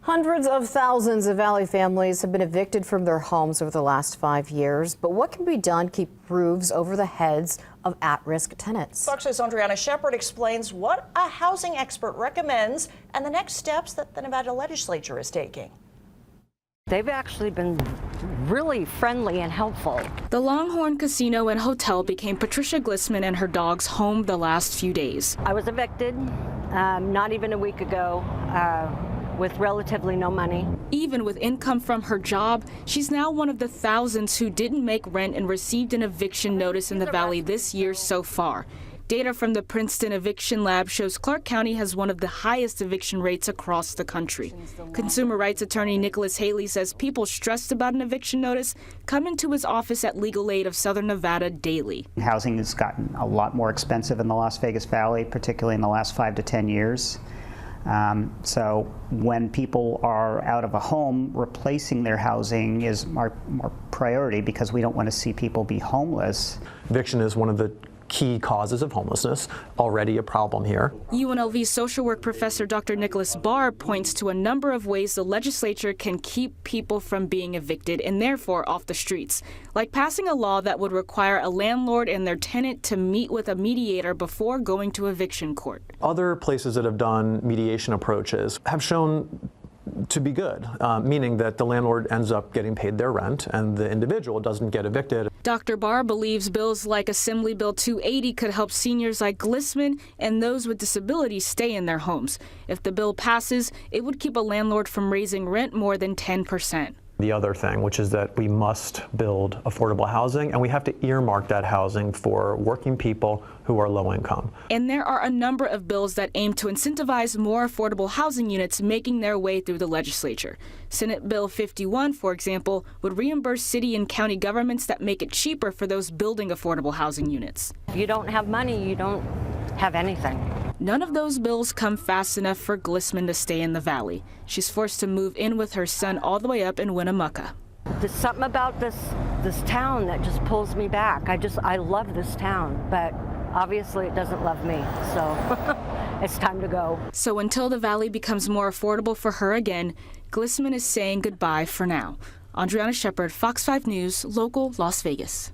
Hundreds of thousands of Valley families have been evicted from their homes over the last 5 years. But what can be done to keep roofs over the heads of at-risk tenants? Fox 6's Andriana Shepard explains what a housing expert recommends and the next steps that the Nevada legislature is taking. They've actually been really friendly and helpful. The Longhorn Casino and Hotel became Patricia Glissman and her dog's home the last few days. I was evicted not even a week ago with relatively no money. Even with income from her job, she's now one of the thousands who didn't make rent and received an eviction notice in the Valley this year so far. Data from the Princeton Eviction Lab shows Clark County has one of the highest eviction rates across the country. Consumer rights attorney Nicholas Haley says people stressed about an eviction notice come into his office at Legal Aid of Southern Nevada daily. Housing has gotten a lot more expensive in the Las Vegas Valley, particularly in the last 5 to 10 years. So when people are out of a home, replacing their housing is our priority because we don't want to see people be homeless. Eviction is one of the key causes of homelessness, already a problem here. UNLV social work professor Dr. Nicholas Barr points to a number of ways the legislature can keep people from being evicted and therefore off the streets, like passing a law that would require a landlord and their tenant to meet with a mediator before going to eviction court. Other places that have done mediation approaches have shown to be good, meaning that the landlord ends up getting paid their rent and the individual doesn't get evicted. Dr. Barr believes bills like Assembly Bill 280 could help seniors like Glissman and those with disabilities stay in their homes. If the bill passes, it would keep a landlord from raising rent more than 10%. The other thing, which is that we must build affordable housing, and we have to earmark that housing for working people who are low income. And there are a number of bills that aim to incentivize more affordable housing units making their way through the legislature. Senate Bill 51, for example, would reimburse city and county governments that make it cheaper for those building affordable housing units. If you don't have money, you don't have anything. None of those bills come fast enough for Glissman to stay in the Valley. She's forced to move in with her son all the way up in Winnemucca. There's something about this town that just pulls me back. I love this town, but obviously it doesn't love me, so it's time to go. So until the Valley becomes more affordable for her again, Glissman is saying goodbye for now. Andriana Shepard, Fox 5 News, local Las Vegas.